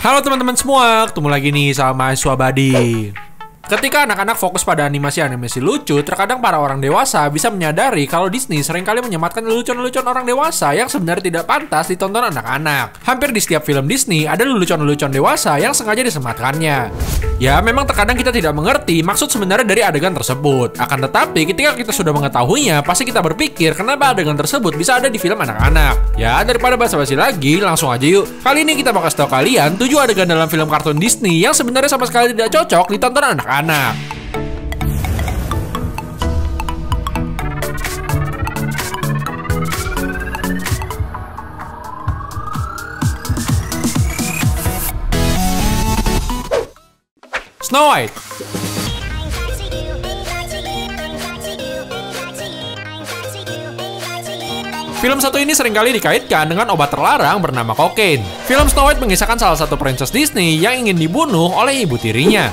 Halo teman-teman semua, ketemu lagi nih sama mahasiswa Badi. Ketika anak-anak fokus pada animasi-animasi lucu, terkadang para orang dewasa bisa menyadari kalau Disney seringkali menyematkan lelucon-lelucon orang dewasa yang sebenarnya tidak pantas ditonton anak-anak. Hampir di setiap film Disney ada lelucon-lelucon dewasa yang sengaja disematkannya. Ya, memang terkadang kita tidak mengerti maksud sebenarnya dari adegan tersebut. Akan tetapi, ketika kita sudah mengetahuinya, pasti kita berpikir kenapa adegan tersebut bisa ada di film anak-anak. Ya, daripada basa-basi lagi, langsung aja yuk. Kali ini kita bakal kasih tahu kalian 7 adegan dalam film kartun Disney yang sebenarnya sama sekali tidak cocok ditonton anak-anak. Snow White. Film satu ini seringkali dikaitkan dengan obat terlarang bernama kokain. Film Snow White mengisahkan salah satu princess Disney yang ingin dibunuh oleh ibu tirinya.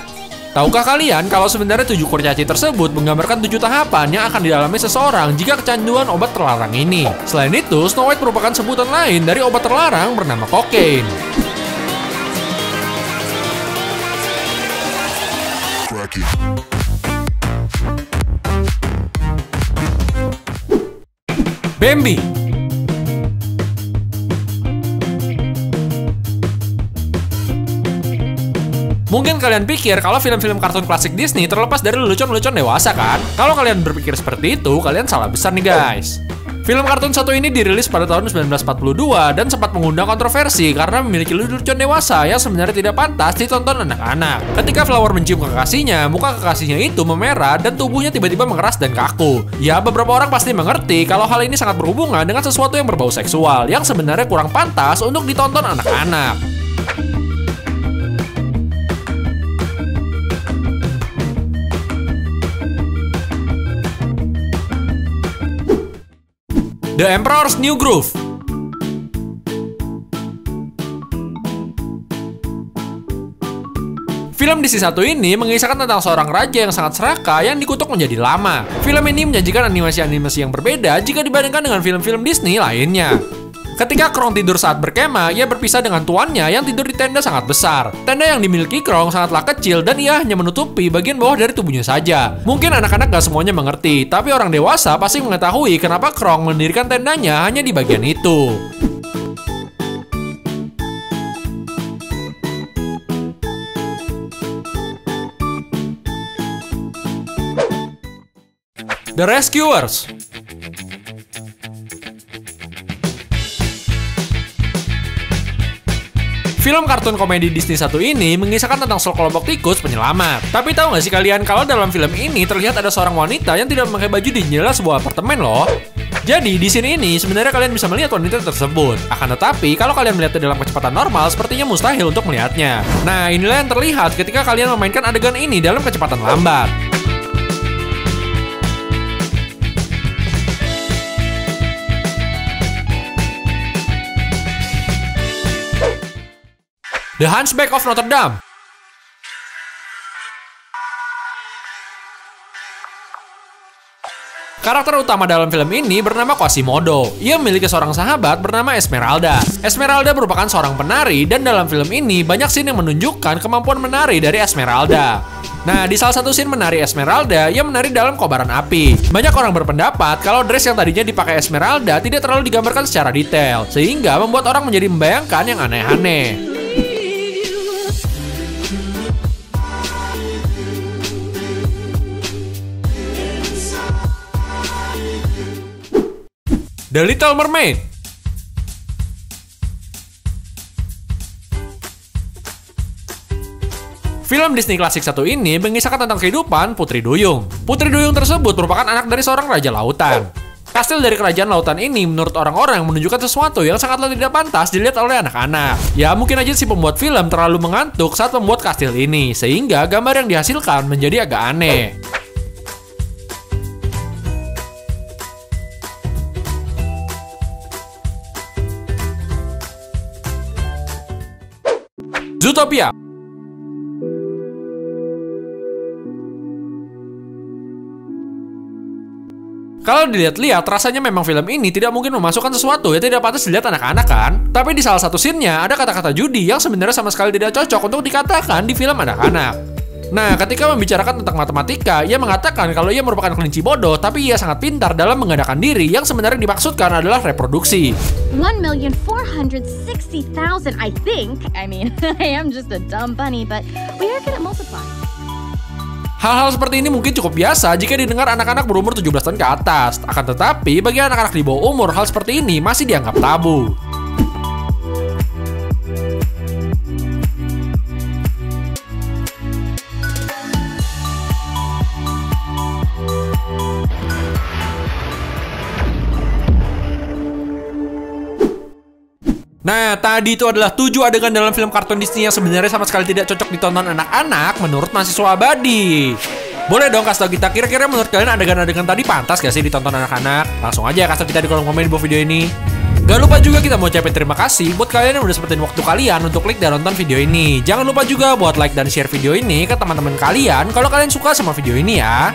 Tahukah kalian kalau sebenarnya 7 kurcaci tersebut menggambarkan 7 tahapan yang akan dialami seseorang jika kecanduan obat terlarang ini. Selain itu, Snow White merupakan sebutan lain dari obat terlarang bernama kokain. Bambi. Mungkin kalian pikir kalau film-film kartun klasik Disney terlepas dari lelucon-lelucon dewasa kan? Kalau kalian berpikir seperti itu, kalian salah besar nih guys. Film kartun satu ini dirilis pada tahun 1942 dan sempat mengundang kontroversi karena memiliki lelucon dewasa yang sebenarnya tidak pantas ditonton anak-anak. Ketika Flower mencium kekasihnya, muka kekasihnya itu memerah dan tubuhnya tiba-tiba mengeras dan kaku. Ya, beberapa orang pasti mengerti kalau hal ini sangat berhubungan dengan sesuatu yang berbau seksual yang sebenarnya kurang pantas untuk ditonton anak-anak. The Emperor's New Groove. Film Disney satu ini mengisahkan tentang seorang raja yang sangat serakah yang dikutuk menjadi lama. Film ini menyajikan animasi-animasi yang berbeda jika dibandingkan dengan film-film Disney lainnya. Ketika Krong tidur saat berkemah, ia berpisah dengan tuannya yang tidur di tenda sangat besar. Tenda yang dimiliki Krong sangatlah kecil dan ia hanya menutupi bagian bawah dari tubuhnya saja. Mungkin anak-anak gak semuanya mengerti, tapi orang dewasa pasti mengetahui kenapa Krong mendirikan tendanya hanya di bagian itu. The Rescuers. Film kartun komedi Disney satu ini mengisahkan tentang sekelompok tikus penyelamat. Tapi tahu nggak sih kalian kalau dalam film ini terlihat ada seorang wanita yang tidak memakai baju di jendela sebuah apartemen loh. Jadi di sini ini sebenarnya kalian bisa melihat wanita tersebut. Akan tetapi kalau kalian melihatnya dalam kecepatan normal, sepertinya mustahil untuk melihatnya. Nah, inilah yang terlihat ketika kalian memainkan adegan ini dalam kecepatan lambat. The Hunchback of Notre Dame. Karakter utama dalam film ini bernama Quasimodo. Ia memiliki seorang sahabat bernama Esmeralda. Esmeralda merupakan seorang penari dan dalam film ini banyak scene yang menunjukkan kemampuan menari dari Esmeralda. Nah, di salah satu scene menari Esmeralda, ia menari dalam kobaran api. Banyak orang berpendapat kalau dress yang tadinya dipakai Esmeralda tidak terlalu digambarkan secara detail, sehingga membuat orang menjadi membayangkan yang aneh-aneh. The Little Mermaid. Film Disney klasik satu ini mengisahkan tentang kehidupan Putri Duyung. Putri Duyung tersebut merupakan anak dari seorang raja lautan. Kastil dari kerajaan lautan ini menurut orang-orang menunjukkan sesuatu yang sangatlah tidak pantas dilihat oleh anak-anak. Ya, mungkin aja si pembuat film terlalu mengantuk saat membuat kastil ini, sehingga gambar yang dihasilkan menjadi agak aneh. Zootopia. Kalau dilihat-lihat, rasanya memang film ini tidak mungkin memasukkan sesuatu yang tidak pantas dilihat anak-anak kan? Tapi di salah satu scene-nya ada kata-kata judi yang sebenarnya sama sekali tidak cocok untuk dikatakan di film anak-anak. Nah, ketika membicarakan tentang matematika, ia mengatakan kalau ia merupakan kelinci bodoh, tapi ia sangat pintar dalam mengadakan diri yang sebenarnya dimaksudkan adalah reproduksi. 1,460,000, I think. I mean, I am just a dumb bunny, but we are good at multiplying. Hal-hal seperti ini mungkin cukup biasa jika didengar anak-anak berumur 17 tahun ke atas. Akan tetapi, bagi anak-anak di bawah umur, hal seperti ini masih dianggap tabu. Nah, tadi itu adalah 7 adegan dalam film kartun Disney yang sebenarnya sama sekali tidak cocok ditonton anak-anak menurut mahasiswa abadi. Boleh dong kasih tau kita, kira-kira menurut kalian adegan-adegan tadi pantas gak sih ditonton anak-anak? Langsung aja kasih tau kita di kolom komen di bawah video ini. Gak lupa juga kita mau ucapin terima kasih buat kalian yang udah sempetin waktu kalian untuk klik dan nonton video ini. Jangan lupa juga buat like dan share video ini ke teman-teman kalian kalau kalian suka sama video ini ya.